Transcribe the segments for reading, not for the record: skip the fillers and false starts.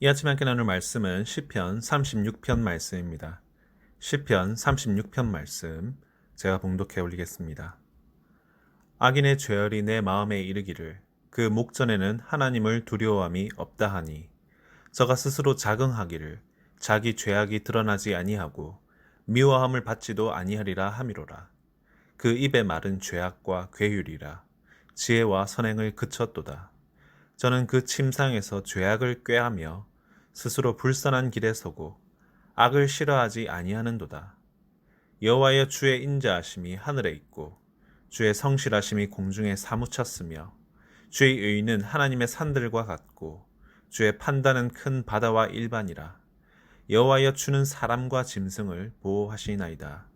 이 아침에 함께 나눌 말씀은 시편 36편 말씀입니다. 시편 36편 말씀 제가 봉독해 올리겠습니다. 악인의 죄열이 내 마음에 이르기를 그 목전에는 하나님을 두려워함이 없다 하니 저가 스스로 자긍하기를 자기 죄악이 드러나지 아니하고 미워함을 받지도 아니하리라 함이로라. 그 입의 말은 죄악과 괴휼이라 지혜와 선행을 그쳤도다. 저는 그 침상에서 죄악을 꾀하며 스스로 불선한 길에 서고 악을 싫어하지 아니하는도다. 여호와여 주의 인자하심이 하늘에 있고 주의 성실하심이 공중에 사무쳤으며 주의 의는 하나님의 산들과 같고 주의 판단은 큰 바다와 일반이라. 여호와여 주는 사람과 짐승을 보호하시나이다.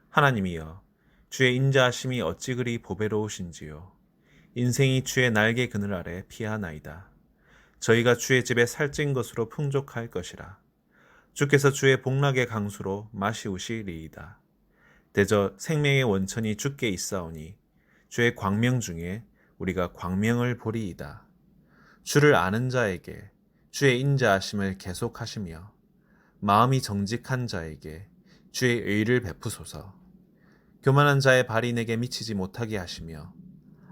하나님이여 주의 인자하심이 어찌 그리 보배로우신지요. 인생이 주의 날개 그늘 아래 피하나이다. 저희가 주의 집에 살찐 것으로 풍족할 것이라. 주께서 주의 복락의 강수로 마시우시리이다. 대저 생명의 원천이 주께 있사오니 주의 광명 중에 우리가 광명을 보리이다. 주를 아는 자에게 주의 인자하심을 계속하시며 마음이 정직한 자에게 주의 의를 베푸소서. 교만한 자의 발이 내게 미치지 못하게 하시며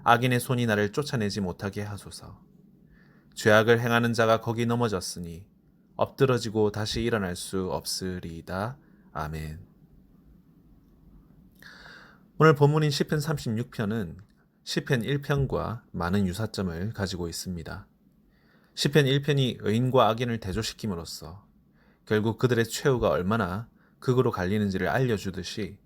악인의 손이 나를 쫓아내지 못하게 하소서. 죄악을 행하는 자가 거기 넘어졌으니 엎드러지고 다시 일어날 수 없으리이다. 아멘. 오늘 본문인 시편 36편은 시편 1편과 많은 유사점을 가지고 있습니다. 시편 1편이 의인과 악인을 대조시킴으로써 결국 그들의 최후가 얼마나 극으로 갈리는지를 알려주듯이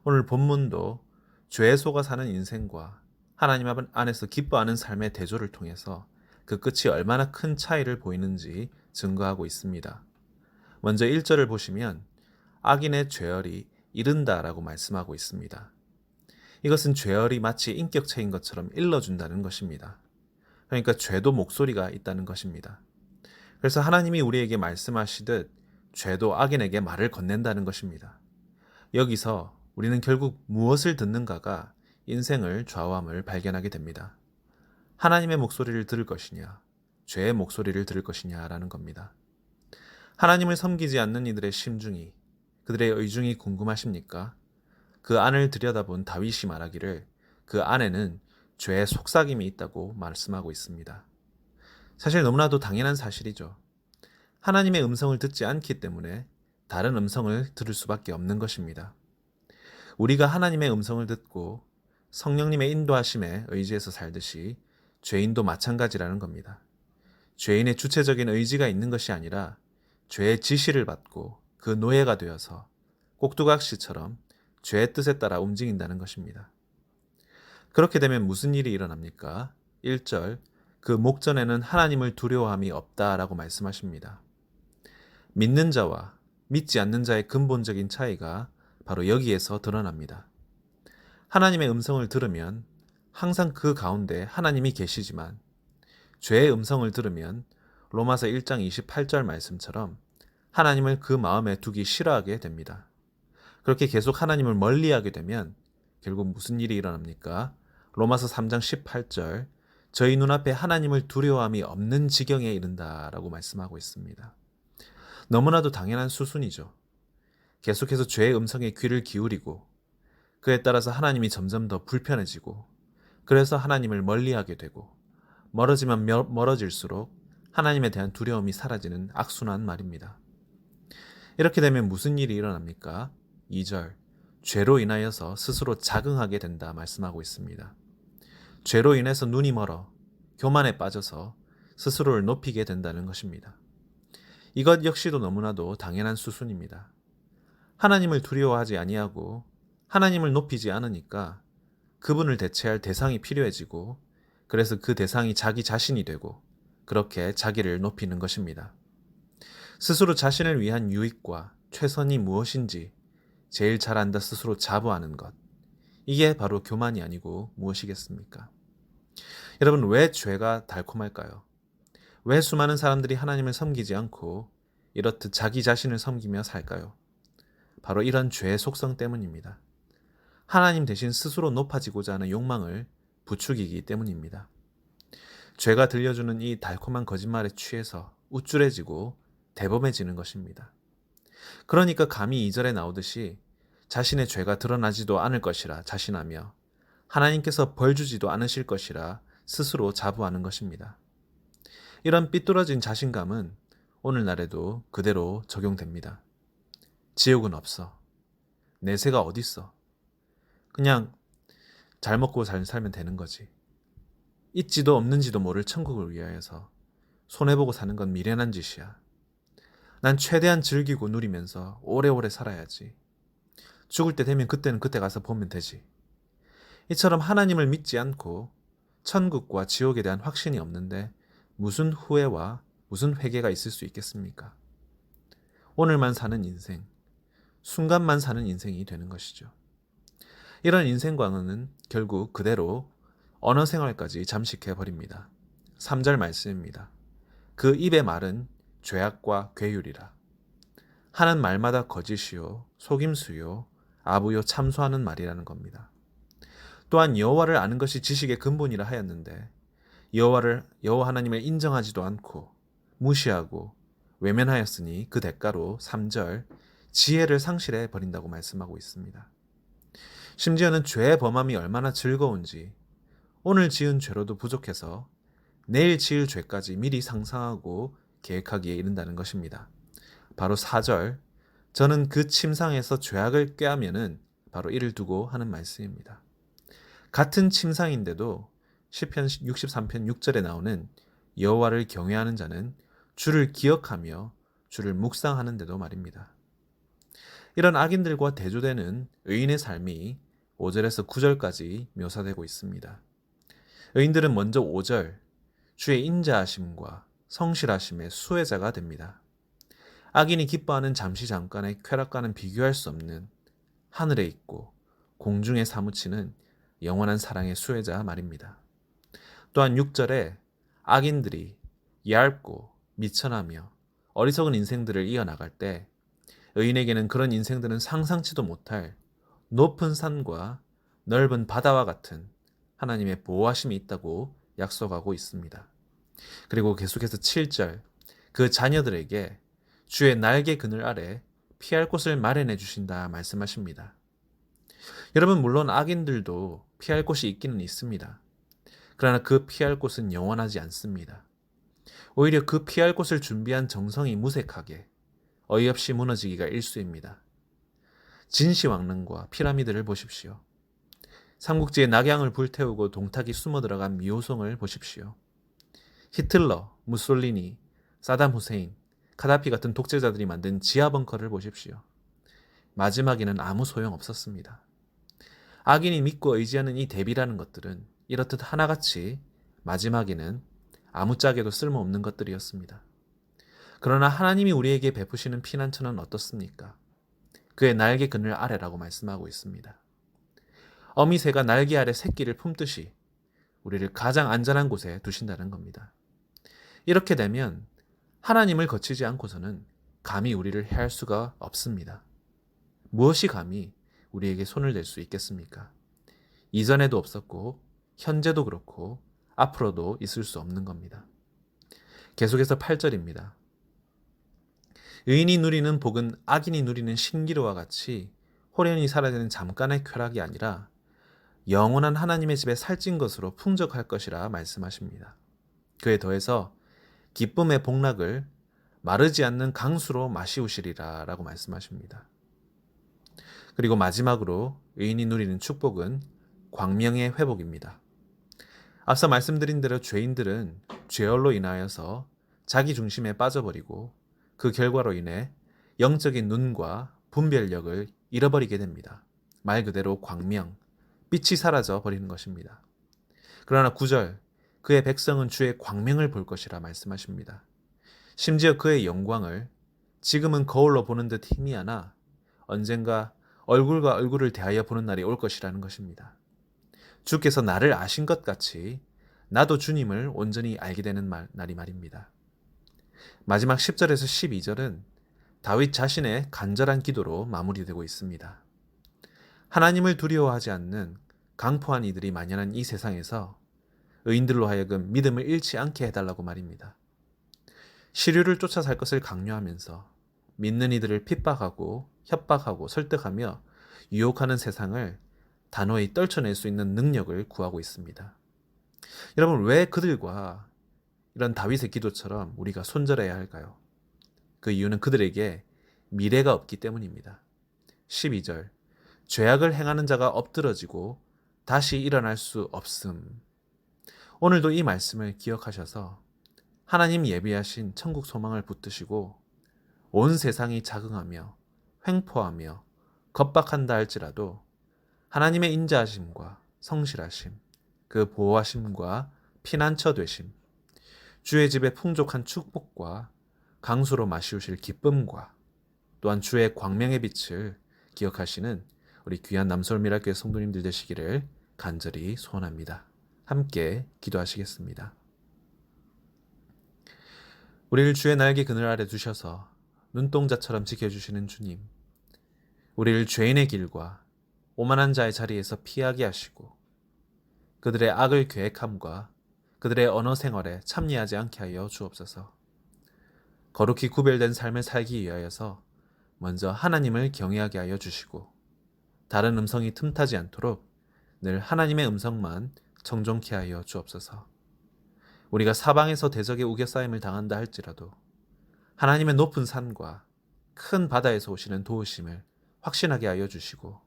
오늘 본문도 죄에 속아 사는 인생과 하나님 안에서 기뻐하는 삶의 대조를 통해서 그 끝이 얼마나 큰 차이를 보이는지 증거하고 있습니다. 먼저 1절을 보시면 악인의 죄열이 이른다라고 말씀하고 있습니다. 이것은 죄열이 마치 인격체인 것처럼 일러준다는 것입니다. 그러니까 죄도 목소리가 있다는 것입니다. 그래서 하나님이 우리에게 말씀하시듯 죄도 악인에게 말을 건넨다는 것입니다. 여기서 우리는 결국 무엇을 듣는가가 인생을 좌우함을 발견하게 됩니다. 하나님의 목소리를 들을 것이냐, 죄의 목소리를 들을 것이냐라는 겁니다. 하나님을 섬기지 않는 이들의 심중이, 그들의 의중이 궁금하십니까? 그 안을 들여다본 다윗이 말하기를 그 안에는 죄의 속삭임이 있다고 말씀하고 있습니다. 사실 너무나도 당연한 사실이죠. 하나님의 음성을 듣지 않기 때문에 다른 음성을 들을 수밖에 없는 것입니다. 우리가 하나님의 음성을 듣고 성령님의 인도하심에 의지해서 살듯이 죄인도 마찬가지라는 겁니다. 죄인의 주체적인 의지가 있는 것이 아니라 죄의 지시를 받고 그 노예가 되어서 꼭두각시처럼 죄의 뜻에 따라 움직인다는 것입니다. 그렇게 되면 무슨 일이 일어납니까? 1절, 그 목전에는 하나님을 두려워함이 없다라고 말씀하십니다. 믿는 자와 믿지 않는 자의 근본적인 차이가 바로 여기에서 드러납니다. 하나님의 음성을 들으면 항상 그 가운데 하나님이 계시지만 죄의 음성을 들으면 로마서 1장 28절 말씀처럼 하나님을 그 마음에 두기 싫어하게 됩니다. 그렇게 계속 하나님을 멀리하게 되면 결국 무슨 일이 일어납니까? 로마서 3장 18절, 저희 눈앞에 하나님을 두려워함이 없는 지경에 이른다라고 말씀하고 있습니다. 너무나도 당연한 수순이죠. 계속해서 죄의 음성에 귀를 기울이고 그에 따라서 하나님이 점점 더 불편해지고 그래서 하나님을 멀리하게 되고 멀어지면 멀어질수록 하나님에 대한 두려움이 사라지는 악순환 말입니다. 이렇게 되면 무슨 일이 일어납니까? 2절, 죄로 인하여서 스스로 자긍하게 된다 말씀하고 있습니다. 죄로 인해서 눈이 멀어 교만에 빠져서 스스로를 높이게 된다는 것입니다. 이것 역시도 너무나도 당연한 수순입니다. 하나님을 두려워하지 아니하고 하나님을 높이지 않으니까 그분을 대체할 대상이 필요해지고 그래서 그 대상이 자기 자신이 되고 그렇게 자기를 높이는 것입니다. 스스로 자신을 위한 유익과 최선이 무엇인지 제일 잘 안다 스스로 자부하는 것. 이게 바로 교만이 아니고 무엇이겠습니까? 여러분, 왜 죄가 달콤할까요? 왜 수많은 사람들이 하나님을 섬기지 않고 이렇듯 자기 자신을 섬기며 살까요? 바로 이런 죄의 속성 때문입니다. 하나님 대신 스스로 높아지고자 하는 욕망을 부추기기 때문입니다. 죄가 들려주는 이 달콤한 거짓말에 취해서 우쭐해지고 대범해지는 것입니다. 그러니까 감히 2절에 나오듯이 자신의 죄가 드러나지도 않을 것이라 자신하며 하나님께서 벌 주지도 않으실 것이라 스스로 자부하는 것입니다. 이런 삐뚤어진 자신감은 오늘날에도 그대로 적용됩니다. 지옥은 없어. 내세가 어딨어. 그냥 잘 먹고 잘 살면 되는 거지. 있지도 없는지도 모를 천국을 위하여서 손해보고 사는 건 미련한 짓이야. 난 최대한 즐기고 누리면서 오래오래 살아야지. 죽을 때 되면 그때는 그때 가서 보면 되지. 이처럼 하나님을 믿지 않고 천국과 지옥에 대한 확신이 없는데 무슨 후회와 무슨 회개가 있을 수 있겠습니까? 오늘만 사는 인생, 순간만 사는 인생이 되는 것이죠. 이런 인생관은 결국 그대로 언어 생활까지 잠식해버립니다. 3절 말씀입니다. 그 입의 말은 죄악과 괴율이라. 하는 말마다 거짓이요, 속임수요, 아부요, 참소하는 말이라는 겁니다. 또한 여호와를 아는 것이 지식의 근본이라 하였는데 여호와 하나님을 인정하지도 않고 무시하고 외면하였으니 그 대가로 3절 지혜를 상실해 버린다고 말씀하고 있습니다. 심지어는 죄의 범함이 얼마나 즐거운지 오늘 지은 죄로도 부족해서 내일 지을 죄까지 미리 상상하고 계획하기에 이른다는 것입니다. 바로 4절 저는 그 침상에서 죄악을 꾀하면은 바로 이를 두고 하는 말씀입니다. 같은 침상인데도 시편 63편 6절에 나오는 여호와를 경외하는 자는 주를 기억하며 주를 묵상하는데도 말입니다. 이런 악인들과 대조되는 의인의 삶이 5절에서 9절까지 묘사되고 있습니다. 의인들은 먼저 5절 주의 인자하심과 성실하심의 수혜자가 됩니다. 악인이 기뻐하는 잠시 잠깐의 쾌락과는 비교할 수 없는 하늘에 있고 공중에 사무치는 영원한 사랑의 수혜자 말입니다. 또한 6절에 악인들이 얇고 미천하며 어리석은 인생들을 이어나갈 때 의인에게는 그런 인생들은 상상치도 못할 높은 산과 넓은 바다와 같은 하나님의 보호하심이 있다고 약속하고 있습니다. 그리고 계속해서 7절 그 자녀들에게 주의 날개 그늘 아래 피할 곳을 마련해 주신다 말씀하십니다. 여러분 물론 악인들도 피할 곳이 있기는 있습니다. 그러나 그 피할 곳은 영원하지 않습니다. 오히려 그 피할 곳을 준비한 정성이 무색하게 어이없이 무너지기가 일쑤입니다. 진시황릉과 피라미드를 보십시오. 삼국지의 낙양을 불태우고 동탁이 숨어 들어간 미호성을 보십시오. 히틀러, 무솔리니, 사담 후세인, 카다피 같은 독재자들이 만든 지하벙커를 보십시오. 마지막에는 아무 소용 없었습니다. 악인이 믿고 의지하는 이 대비라는 것들은 이렇듯 하나같이 마지막에는 아무짝에도 쓸모없는 것들이었습니다. 그러나 하나님이 우리에게 베푸시는 피난처는 어떻습니까? 그의 날개 그늘 아래라고 말씀하고 있습니다. 어미새가 날개 아래 새끼를 품듯이 우리를 가장 안전한 곳에 두신다는 겁니다. 이렇게 되면 하나님을 거치지 않고서는 감히 우리를 해할 수가 없습니다. 무엇이 감히 우리에게 손을 댈 수 있겠습니까? 이전에도 없었고 현재도 그렇고 앞으로도 있을 수 없는 겁니다. 계속해서 8절입니다. 의인이 누리는 복은 악인이 누리는 신기루와 같이 호련히 사라지는 잠깐의 쾌락이 아니라 영원한 하나님의 집에 살찐 것으로 풍족할 것이라 말씀하십니다. 그에 더해서 기쁨의 복락을 마르지 않는 강수로 마시우시리라 라고 말씀하십니다. 그리고 마지막으로 의인이 누리는 축복은 광명의 회복입니다. 앞서 말씀드린 대로 죄인들은 죄얼로 인하여서 자기 중심에 빠져버리고 그 결과로 인해 영적인 눈과 분별력을 잃어버리게 됩니다. 말 그대로 광명, 빛이 사라져 버리는 것입니다. 그러나 9절, 그의 백성은 주의 광명을 볼 것이라 말씀하십니다. 심지어 그의 영광을 지금은 거울로 보는 듯 희미하나 언젠가 얼굴과 얼굴을 대하여 보는 날이 올 것이라는 것입니다. 주께서 나를 아신 것 같이 나도 주님을 온전히 알게 되는 날이 말입니다. 마지막 10절에서 12절은 다윗 자신의 간절한 기도로 마무리되고 있습니다. 하나님을 두려워하지 않는 강포한 이들이 만연한 이 세상에서 의인들로 하여금 믿음을 잃지 않게 해달라고 말입니다. 시류를 쫓아 살 것을 강요하면서 믿는 이들을 핍박하고 협박하고 설득하며 유혹하는 세상을 단호히 떨쳐낼 수 있는 능력을 구하고 있습니다. 여러분, 왜 그들과 이런 다윗의 기도처럼 우리가 손절해야 할까요? 그 이유는 그들에게 미래가 없기 때문입니다. 12절, 죄악을 행하는 자가 엎드러지고 다시 일어날 수 없음. 오늘도 이 말씀을 기억하셔서 하나님 예비하신 천국 소망을 붙드시고 온 세상이 자긍하며 횡포하며 겁박한다 할지라도 하나님의 인자하심과 성실하심, 그 보호하심과 피난처 되심, 주의 집에 풍족한 축복과 강수로 마시우실 기쁨과 또한 주의 광명의 빛을 기억하시는 우리 귀한 남서울미랄교회 성도님들 되시기를 간절히 소원합니다. 함께 기도하시겠습니다. 우리를 주의 날개 그늘 아래 두셔서 눈동자처럼 지켜주시는 주님, 우리를 죄인의 길과 오만한 자의 자리에서 피하게 하시고 그들의 악을 계획함과 그들의 언어 생활에 참여하지 않게 하여 주옵소서. 거룩히 구별된 삶을 살기 위하여서 먼저 하나님을 경외하게 하여 주시고 다른 음성이 틈타지 않도록 늘 하나님의 음성만 청종케 하여 주옵소서. 우리가 사방에서 대적의 우겨싸임을 당한다 할지라도 하나님의 높은 산과 큰 바다에서 오시는 도우심을 확신하게 하여 주시고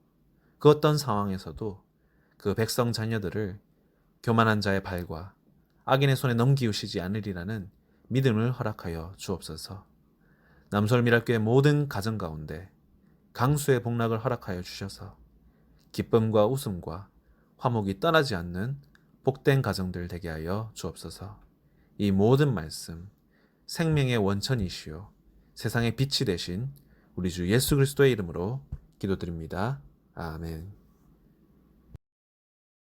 그 어떤 상황에서도 그 백성 자녀들을 교만한 자의 발과 악인의 손에 넘기우시지 않으리라는 믿음을 허락하여 주옵소서. 남서울미랄교회 모든 가정 가운데 강수의 복락을 허락하여 주셔서 기쁨과 웃음과 화목이 떠나지 않는 복된 가정들 되게 하여 주옵소서. 이 모든 말씀 생명의 원천이시요 세상의 빛이 되신 우리 주 예수 그리스도의 이름으로 기도드립니다. 아멘.